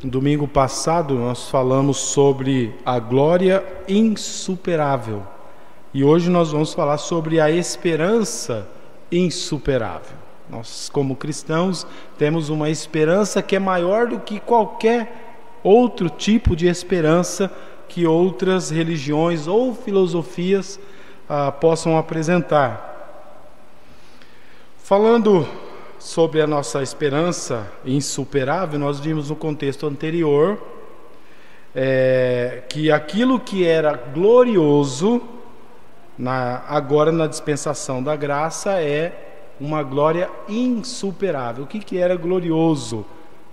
No domingo passado nós falamos sobre a glória insuperável e hoje nós vamos falar sobre a esperança insuperável. Nós, como cristãos, temos uma esperança que é maior do que qualquer outro tipo de esperança que outras religiões ou filosofias possam apresentar. Falando sobre a nossa esperança insuperável, nós vimos no contexto anterior que aquilo que era glorioso agora na dispensação da graça é uma glória insuperável. O que era glorioso?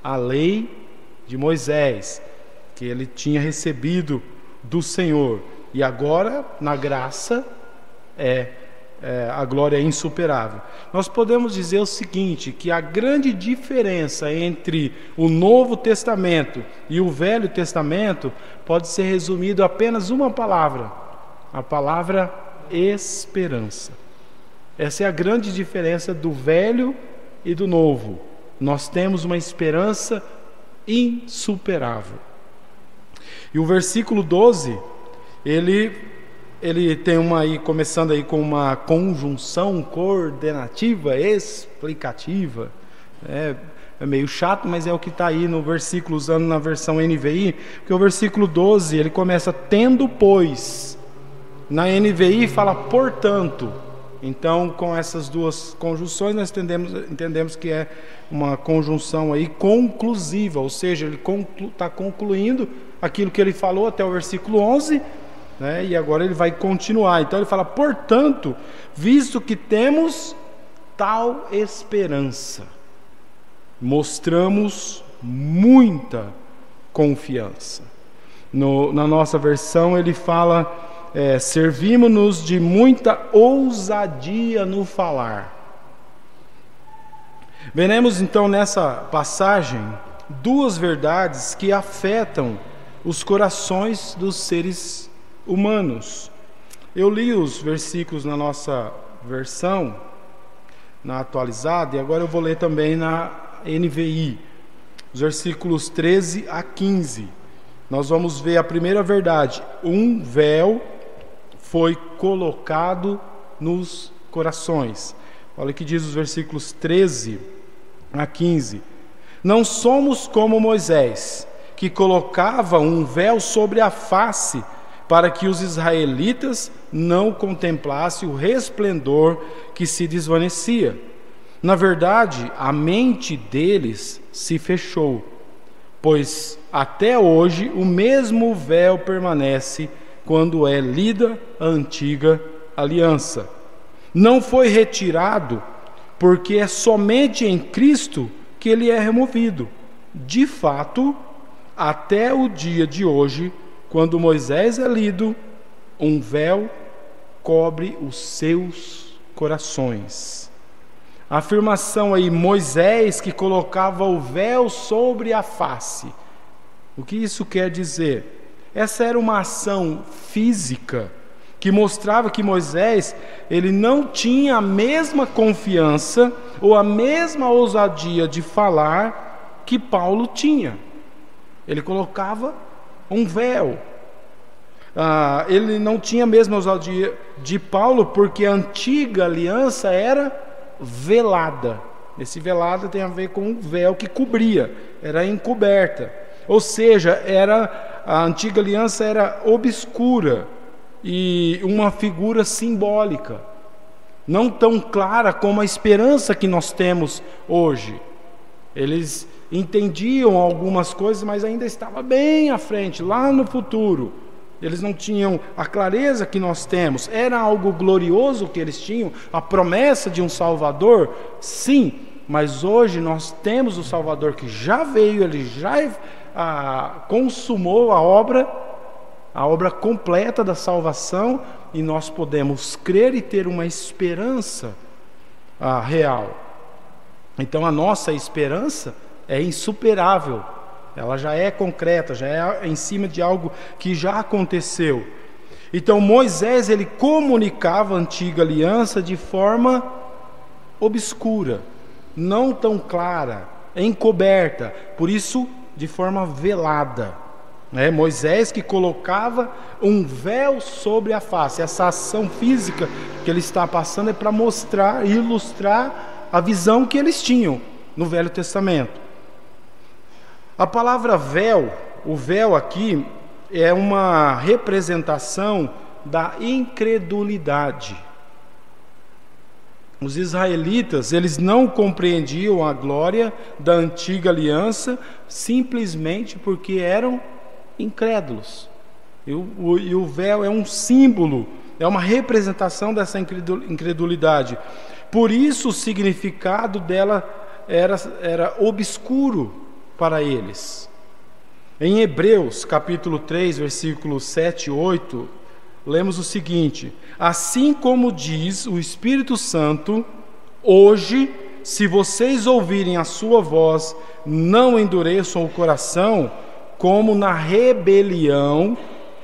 A lei de Moisés, que ele tinha recebido do Senhor, e agora na graça a glória é insuperável. Nós podemos dizer o seguinte, que a grande diferença entre o Novo Testamento e o Velho Testamento pode ser resumido apenas uma palavra, a palavra esperança. Essa é a grande diferença do Velho e do Novo. Nós temos uma esperança insuperável. E o versículo 12, ele tem começando aí com uma conjunção coordenativa, explicativa. É meio chato, mas é o que está aí no versículo, usando na versão NVI, porque o versículo 12, ele começa tendo pois. Na NVI fala portanto. Então, com essas duas conjunções, nós entendemos que é uma conjunção aí conclusiva, ou seja, ele está concluindo aquilo que ele falou até o versículo 11, né, e agora ele vai continuar. Então ele fala, portanto, visto que temos tal esperança, mostramos muita confiança. Na nossa versão ele fala, servimos-nos de muita ousadia no falar. Veremos então nessa passagem duas verdades que afetam os corações dos seres humanos. Eu li os versículos na nossa versão, na atualizada, e agora eu vou ler também na NVI, os versículos 13 a 15. Nós vamos ver a primeira verdade: um véu foi colocado nos corações. Olha o que diz os versículos 13 a 15. Não somos como Moisés, que colocava um véu sobre a face, para que os israelitas não contemplassem o resplendor que se desvanecia. Na verdade, a mente deles se fechou, pois até hoje o mesmo véu permanece quando é lida a antiga aliança. Não foi retirado, porque é somente em Cristo que ele é removido. De fato, até o dia de hoje, quando Moisés é lido, um véu cobre os seus corações. A afirmação aí, Moisés que colocava o véu sobre a face. O que isso quer dizer? Essa era uma ação física que mostrava que Moisés, ele não tinha a mesma confiança ou a mesma ousadia de falar que Paulo tinha. Ele colocava um véu. Ele não tinha a mesma ousadia de Paulo porque a antiga aliança era velada. Esse velada tem a ver com o véu que cobria, era encoberta. Ou seja, a antiga aliança era obscura e uma figura simbólica, não tão clara como a esperança que nós temos hoje. Eles entendiam algumas coisas, mas ainda estava bem à frente, lá no futuro. Eles não tinham a clareza que nós temos. Era algo glorioso que eles tinham, a promessa de um Salvador, sim, mas hoje nós temos o Salvador que já veio, ele já consumou a obra completa da salvação, e nós podemos crer e ter uma esperança real. Então a nossa esperança é insuperável, ela já é concreta, já é em cima de algo que já aconteceu. Então Moisés, ele comunicava a antiga aliança de forma obscura, não tão clara, encoberta. Por isso de forma velada. Moisés que colocava um véu sobre a face. Essa ação física que ele está passando é para mostrar e ilustrar a visão que eles tinham no Velho Testamento. A palavra véu, o véu aqui, é uma representação da incredulidade. Os israelitas, eles não compreendiam a glória da antiga aliança simplesmente porque eram incrédulos. E o véu é um símbolo, é uma representação dessa incredulidade. Por isso o significado dela era obscuro para eles. Em Hebreus, capítulo 3, versículos 7 e 8, lemos o seguinte: assim como diz o Espírito Santo, hoje, se vocês ouvirem a sua voz, não endureçam o coração, como na rebelião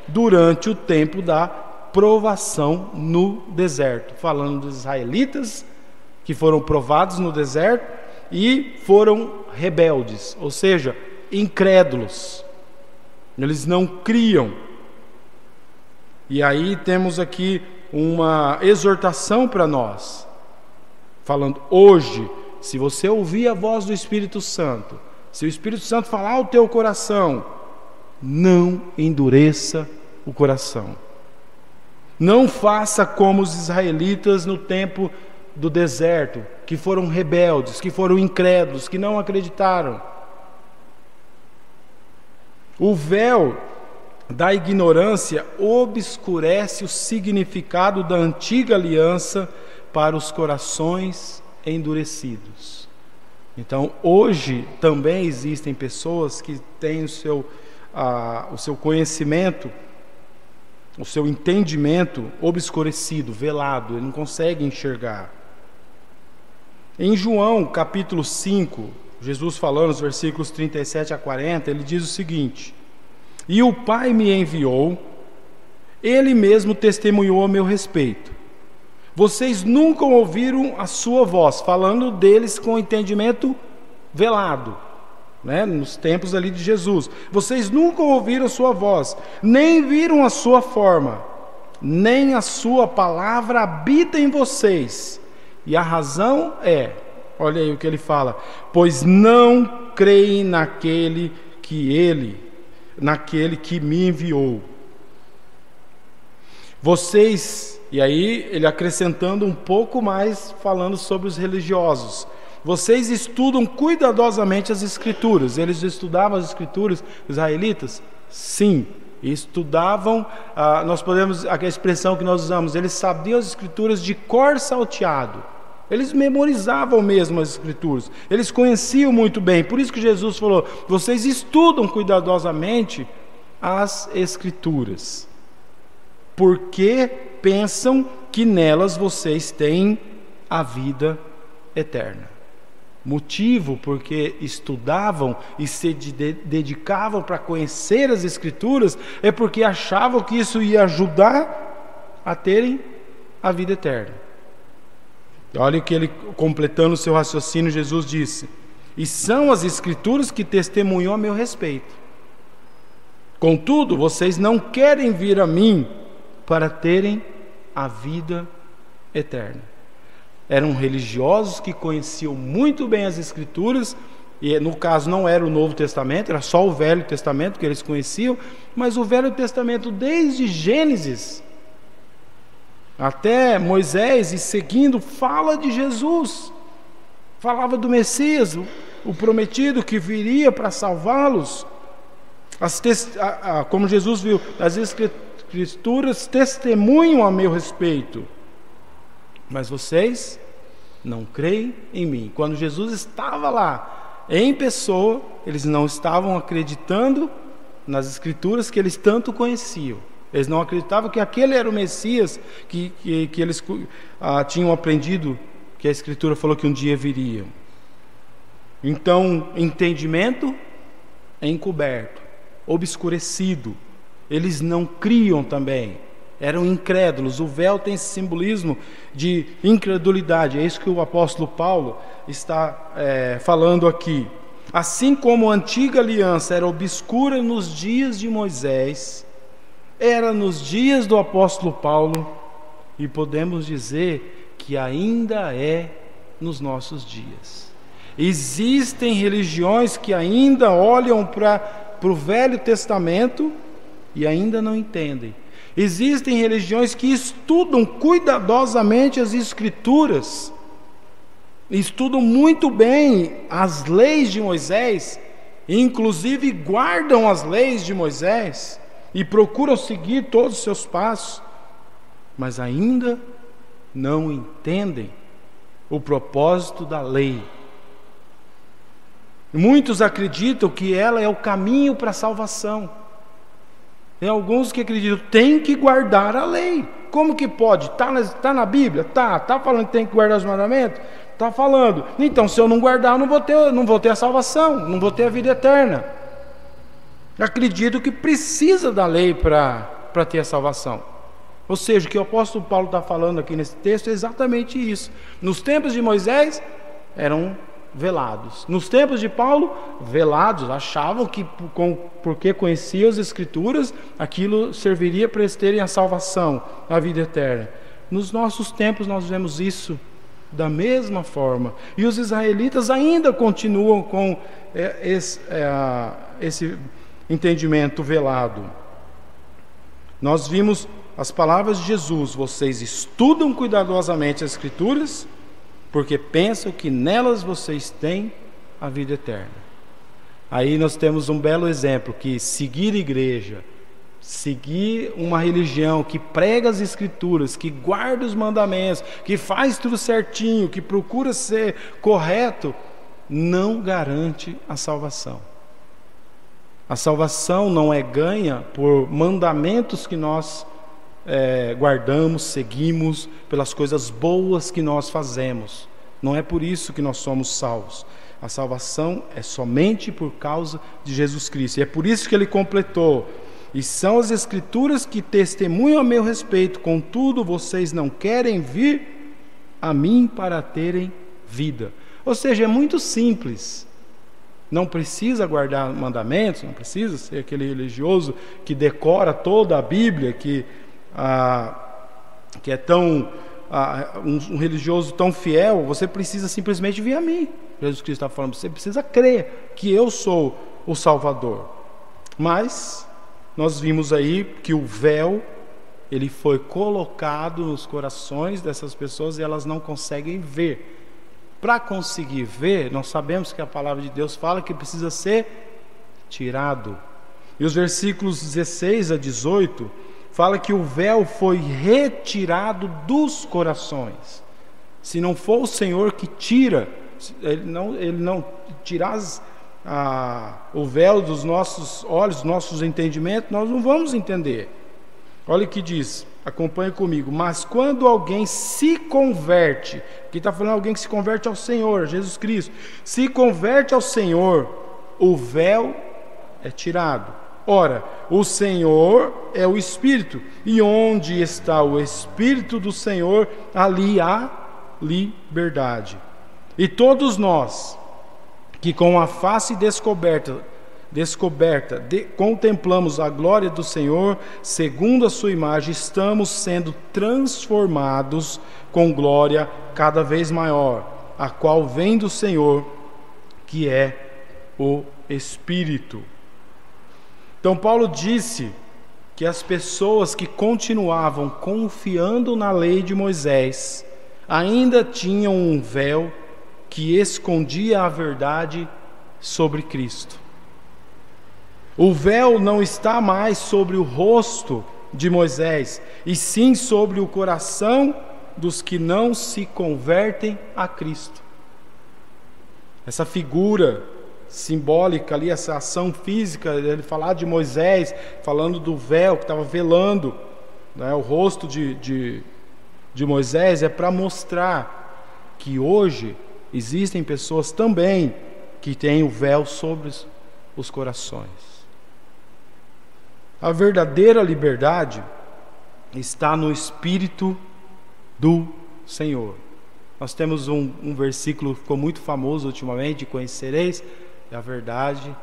durante o tempo da provação no deserto. Falando dos israelitas que foram provados no deserto e foram rebeldes, ou seja, incrédulos. Eles não criam. E aí temos aqui uma exortação para nós, falando: hoje, se você ouvir a voz do Espírito Santo, se o Espírito Santo falar ao teu coração, não endureça o coração. Não faça como os israelitas no tempo do deserto, que foram rebeldes, que foram incrédulos, que não acreditaram. O véu da ignorância obscurece o significado da antiga aliança para os corações endurecidos. Então, hoje também existem pessoas que têm o seu conhecimento, o seu entendimento obscurecido, velado, ele não consegue enxergar. Em João, capítulo 5, Jesus falando nos versículos 37 a 40, ele diz o seguinte: e o Pai me enviou, Ele mesmo testemunhou a meu respeito. Vocês nunca ouviram a sua voz, falando deles com entendimento velado, nos tempos ali de Jesus. Vocês nunca ouviram a sua voz, nem viram a sua forma, nem a sua palavra habita em vocês. E a razão é, olha aí o que ele fala: pois não creem naquele que me enviou. Vocês, e aí ele acrescentando um pouco mais, falando sobre os religiosos: vocês estudam cuidadosamente as Escrituras. Eles estudavam as Escrituras, os israelitas? Sim, estudavam, nós podemos, a expressão que nós usamos, eles sabiam as Escrituras de cor salteado. Eles memorizavam mesmo as Escrituras, eles conheciam muito bem. Por isso que Jesus falou: vocês estudam cuidadosamente as Escrituras, porque pensam que nelas vocês têm a vida eterna. Motivo porque estudavam e se dedicavam para conhecer as Escrituras é porque achavam que isso ia ajudar a terem a vida eterna. Olha o que ele, completando o seu raciocínio, Jesus disse: e são as Escrituras que testemunham a meu respeito. Contudo, vocês não querem vir a mim para terem a vida eterna. Eram religiosos que conheciam muito bem as Escrituras, e no caso não era o Novo Testamento, era só o Velho Testamento que eles conheciam, mas o Velho Testamento desde Gênesis até Moisés e seguindo, fala de Jesus, falava do Messias, o prometido que viria para salvá-los. Como Jesus viu, as Escrituras testemunham a meu respeito, mas vocês não creem em mim. Quando Jesus estava lá em pessoa, eles não estavam acreditando nas Escrituras que eles tanto conheciam. Eles não acreditavam que aquele era o Messias que eles tinham aprendido, que a Escritura falou que um dia viria. Então, entendimento é encoberto, obscurecido. Eles não criam também, eram incrédulos. O véu tem esse simbolismo de incredulidade. É isso que o apóstolo Paulo está falando aqui. Assim como a antiga aliança era obscura nos dias de Moisés, era nos dias do apóstolo Paulo, e podemos dizer que ainda é nos nossos dias. Existem religiões que ainda olham para o Velho Testamento e ainda não entendem. Existem religiões que estudam cuidadosamente as Escrituras, estudam muito bem as leis de Moisés, inclusive guardam as leis de Moisés e procuram seguir todos os seus passos, mas ainda não entendem o propósito da lei. Muitos acreditam que ela é o caminho para a salvação. Tem alguns que acreditam que tem que guardar a lei. Como que pode? Tá na Bíblia? Tá falando que tem que guardar os mandamentos? Tá falando. Então, se eu não guardar, eu não vou ter a salvação, não vou ter a vida eterna. Acredito que precisa da lei para ter a salvação. Ou seja, o que o apóstolo Paulo está falando aqui nesse texto é exatamente isso. Nos tempos de Moisés, eram velados. Nos tempos de Paulo, velados, achavam que porque conheciam as Escrituras, aquilo serviria para eles terem a salvação, a vida eterna. Nos nossos tempos nós vemos isso da mesma forma. E os israelitas ainda continuam com esse entendimento velado. Nós vimos as palavras de Jesus: vocês estudam cuidadosamente as Escrituras, porque pensam que nelas vocês têm a vida eterna. Aí nós temos um belo exemplo, que seguir igreja, seguir uma religião que prega as Escrituras, que guarda os mandamentos, que faz tudo certinho, que procura ser correto, não garante a salvação. A salvação não é ganha por mandamentos que nós guardamos, seguimos, pelas coisas boas que nós fazemos. Não é por isso que nós somos salvos. A salvação é somente por causa de Jesus Cristo. E é por isso que ele completou: e são as Escrituras que testemunham a meu respeito, contudo vocês não querem vir a mim para terem vida. Ou seja, é muito simples. Não precisa guardar mandamentos, não precisa ser aquele religioso que decora toda a Bíblia, que é tão um religioso tão fiel. Você precisa simplesmente vir a mim. Jesus Cristo está falando: você precisa crer que eu sou o Salvador. Mas nós vimos aí que o véu, ele foi colocado nos corações dessas pessoas e elas não conseguem ver. Para conseguir ver, nós sabemos que a palavra de Deus fala que precisa ser tirado. E os versículos 16 a 18 fala que o véu foi retirado dos corações. Se não for o Senhor que tira, ele não tirar o véu dos nossos olhos, dos nossos entendimentos, nós não vamos entender. Olha o que diz, acompanhe comigo: mas quando alguém se converte, aqui está falando alguém que se converte ao Senhor, Jesus Cristo, se converte ao Senhor, o véu é tirado. Ora, o Senhor é o Espírito, e onde está o Espírito do Senhor, ali há liberdade. E todos nós, que com a face descoberta, contemplamos a glória do Senhor, segundo a sua imagem, estamos sendo transformados com glória cada vez maior, a qual vem do Senhor, que é o Espírito. Então Paulo disse que as pessoas que continuavam confiando na lei de Moisés ainda tinham um véu que escondia a verdade sobre Cristo. O véu não está mais sobre o rosto de Moisés, e sim sobre o coração dos que não se convertem a Cristo. Essa figura simbólica ali, essa ação física, ele falar de Moisés, falando do véu que estava velando, né, o rosto de Moisés, é para mostrar que hoje existem pessoas também que têm o véu sobre os corações. A verdadeira liberdade está no Espírito do Senhor. Nós temos um versículo que ficou muito famoso ultimamente: conhecereis é a verdade,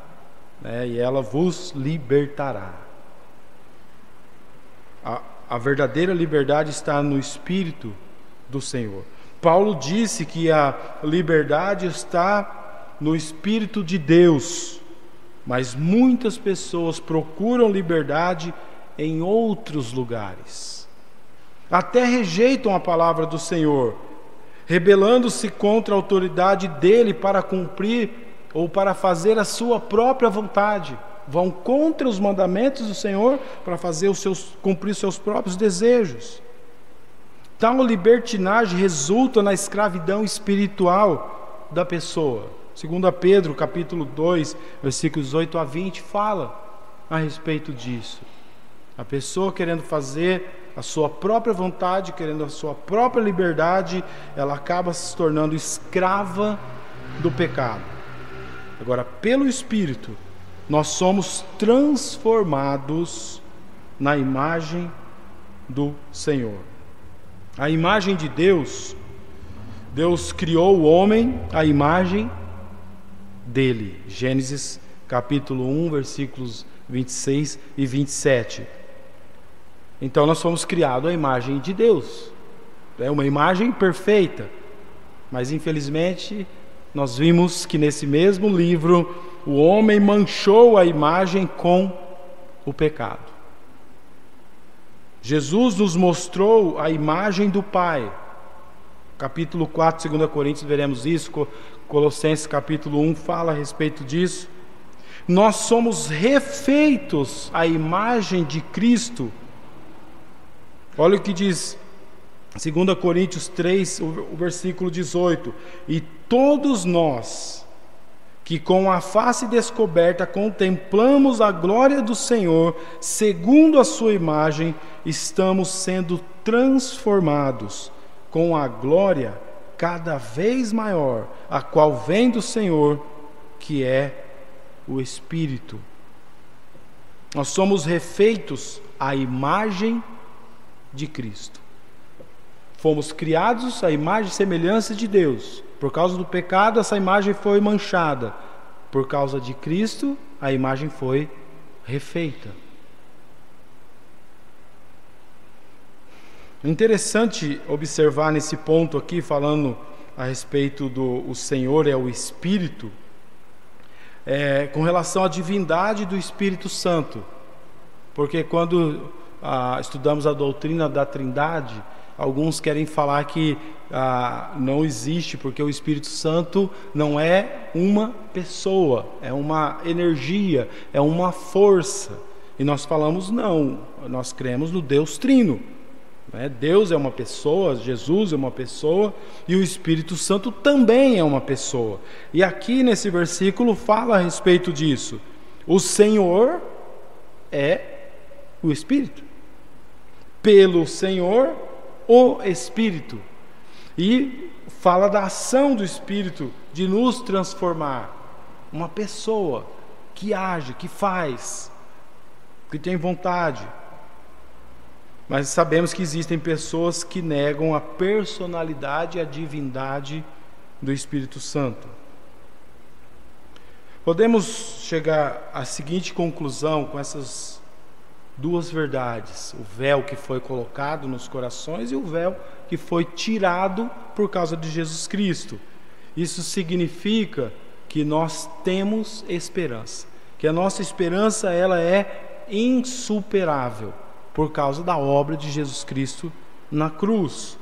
né, e ela vos libertará. A verdadeira liberdade está no Espírito do Senhor. Paulo disse que a liberdade está no Espírito de Deus, mas muitas pessoas procuram liberdade em outros lugares. Até rejeitam a palavra do Senhor, rebelando-se contra a autoridade dele para cumprir ou para fazer a sua própria vontade. Vão contra os mandamentos do Senhor para cumprir seus próprios desejos. Tal libertinagem resulta na escravidão espiritual da pessoa. 2 Pedro, capítulo 2, versículos 8 a 20, fala a respeito disso. A pessoa querendo fazer a sua própria vontade, querendo a sua própria liberdade, ela acaba se tornando escrava do pecado. Agora, pelo Espírito, nós somos transformados na imagem do Senhor. A imagem de Deus, Deus criou o homem à imagem dele. Gênesis capítulo 1, versículos 26 e 27. Então nós fomos criados à imagem de Deus. É uma imagem perfeita. Mas infelizmente nós vimos que nesse mesmo livro o homem manchou a imagem com o pecado. Jesus nos mostrou a imagem do Pai. Capítulo 4, 2 Coríntios, veremos isso. Colossenses capítulo 1 fala a respeito disso. Nós somos refeitos à imagem de Cristo. Olha o que diz 2 Coríntios 3, o versículo 18. E todos nós, que com a face descoberta contemplamos a glória do Senhor, segundo a sua imagem, estamos sendo transformados com a glória cada vez maior, a qual vem do Senhor, que é o Espírito. Nós somos refeitos à imagem de Cristo. Fomos criados à imagem e semelhança de Deus. Por causa do pecado, essa imagem foi manchada. Por causa de Cristo, a imagem foi refeita. É interessante observar nesse ponto aqui, falando a respeito do o Senhor é o Espírito, com relação à divindade do Espírito Santo. Porque quando estudamos a doutrina da Trindade, alguns querem falar que não existe, porque o Espírito Santo não é uma pessoa, é uma energia, é uma força. E nós falamos não, nós cremos no Deus Trino. Deus é uma pessoa, Jesus é uma pessoa e o Espírito Santo também é uma pessoa. E aqui nesse versículo fala a respeito disso. O Senhor é o Espírito. Pelo Senhor, o Espírito. E fala da ação do Espírito de nos transformar. Uma pessoa que age, que faz, que tem vontade. Mas sabemos que existem pessoas que negam a personalidade e a divindade do Espírito Santo. Podemos chegar à seguinte conclusão com essas duas verdades: o véu que foi colocado nos corações e o véu que foi tirado por causa de Jesus Cristo. Isso significa que nós temos esperança, que a nossa esperança ela é insuperável por causa da obra de Jesus Cristo na cruz.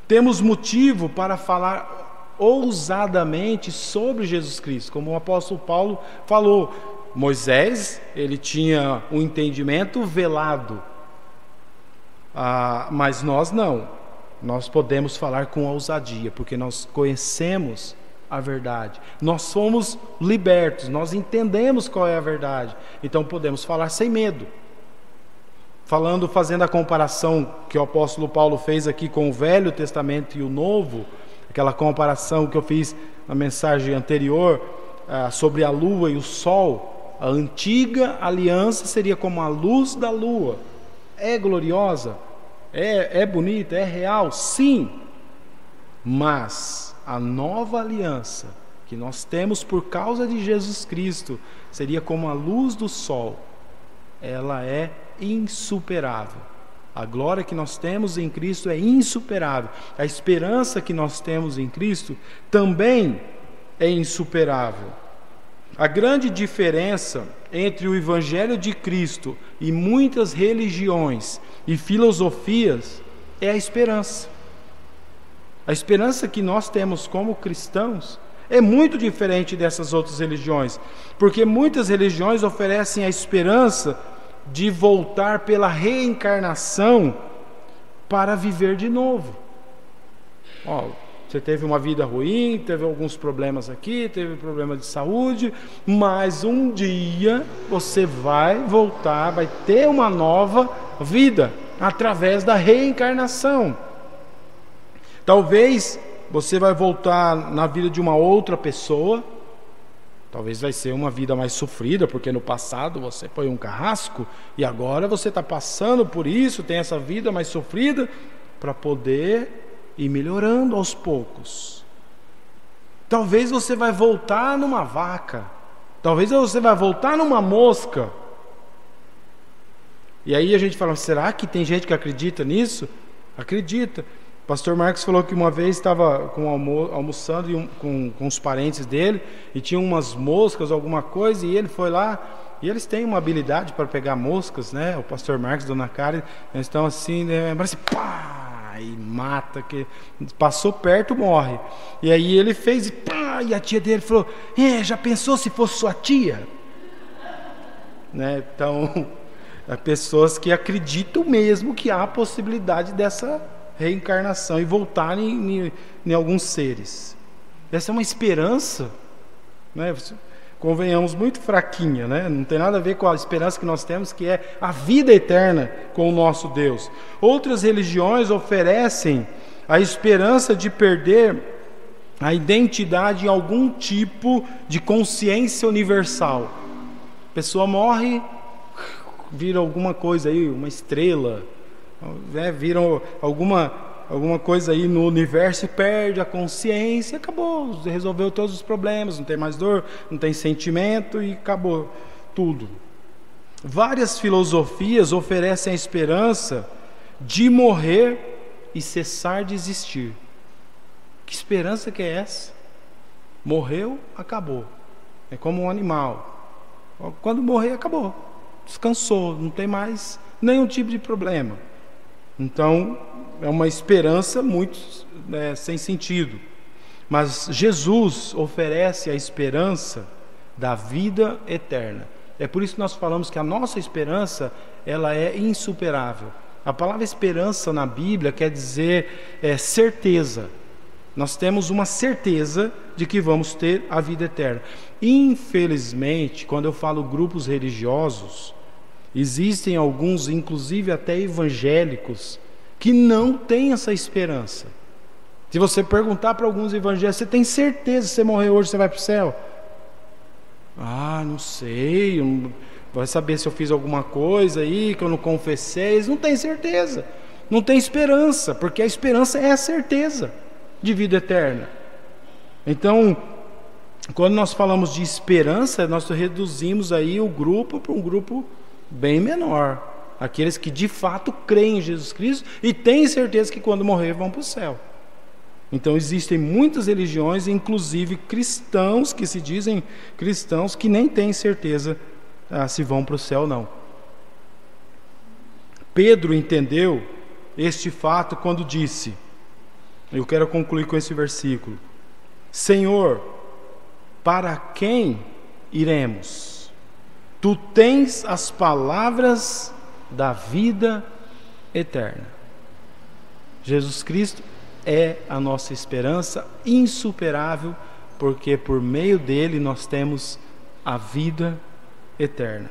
Temos motivo para falar ousadamente sobre Jesus Cristo, como o apóstolo Paulo falou. Moisés, ele tinha um entendimento velado, mas nós não. Nós podemos falar com ousadia, porque nós conhecemos a verdade. Nós somos libertos, nós entendemos qual é a verdade. Então podemos falar sem medo. Fazendo a comparação que o apóstolo Paulo fez aqui com o Velho Testamento e o Novo, aquela comparação que eu fiz na mensagem anterior sobre a lua e o sol. A antiga aliança seria como a luz da lua. É gloriosa, é bonita, é real, sim. Mas a nova aliança, que nós temos por causa de Jesus Cristo, seria como a luz do sol. Ela é insuperável. A glória que nós temos em Cristo é insuperável. A esperança que nós temos em Cristo também é insuperável. A grande diferença entre o Evangelho de Cristo e muitas religiões e filosofias é a esperança. A esperança que nós temos como cristãos é muito diferente dessas outras religiões, porque muitas religiões oferecem a esperança de voltar pela reencarnação para viver de novo. Você teve uma vida ruim, teve alguns problemas aqui, teve problema de saúde, mas um dia você vai voltar, vai ter uma nova vida através da reencarnação. Talvez você vai voltar na vida de uma outra pessoa. Talvez vai ser uma vida mais sofrida, porque no passado você foi um carrasco e agora você está passando por isso, tem essa vida mais sofrida, para poder ir melhorando aos poucos. Talvez você vai voltar numa vaca, talvez você vai voltar numa mosca. E aí a gente fala, será que tem gente que acredita nisso? Acredita. O pastor Marcos falou que uma vez estava almoçando com os parentes dele e tinha umas moscas, alguma coisa, e ele foi lá, e eles têm uma habilidade para pegar moscas, né? O pastor Marcos e Dona Karen, eles estão assim, né? Assim, pá, e mata, que passou perto, morre. E aí ele fez, e pá, e a tia dele falou, já pensou se fosse sua tia? Né? Então, há pessoas que acreditam mesmo que há a possibilidade dessa reencarnação e voltar em alguns seres. Essa é uma esperança, né? Convenhamos, muito fraquinha, né? Não tem nada a ver com a esperança que nós temos, que é a vida eterna com o nosso Deus. Outras religiões oferecem a esperança de perder a identidade em algum tipo de consciência universal. A pessoa morre, vira alguma coisa aí, uma estrela, viram alguma coisa aí no universo e perde a consciência, acabou, resolveu todos os problemas, não tem mais dor, não tem sentimento e acabou tudo. Várias filosofias oferecem a esperança de morrer e cessar de existir. Que esperança que é essa? Morreu, acabou. É como um animal. Quando morrer, acabou. Descansou, não tem mais nenhum tipo de problema. Então, é uma esperança muito sem sentido. Mas Jesus oferece a esperança da vida eterna. É por isso que nós falamos que a nossa esperança, ela é insuperável. A palavra esperança na Bíblia quer dizer certeza. Nós temos uma certeza de que vamos ter a vida eterna. Infelizmente, quando eu falo grupos religiosos, existem alguns, inclusive até evangélicos, que não têm essa esperança. Se você perguntar para alguns evangélicos, você tem certeza que se você morrer hoje você vai para o céu? Não sei, vai saber se eu fiz alguma coisa aí que eu não confessei. Eles não têm certeza, não tem esperança, porque a esperança é a certeza de vida eterna. Então, quando nós falamos de esperança, nós reduzimos aí o grupo para um grupo bem menor, aqueles que de fato creem em Jesus Cristo e têm certeza que quando morrer vão para o céu. Então existem muitas religiões, inclusive cristãos que se dizem cristãos, que nem têm certeza se vão para o céu ou não. Pedro entendeu este fato quando disse, eu quero concluir com esse versículo: Senhor, para quem iremos? Tu tens as palavras da vida eterna. Jesus Cristo é a nossa esperança insuperável, porque por meio dele nós temos a vida eterna.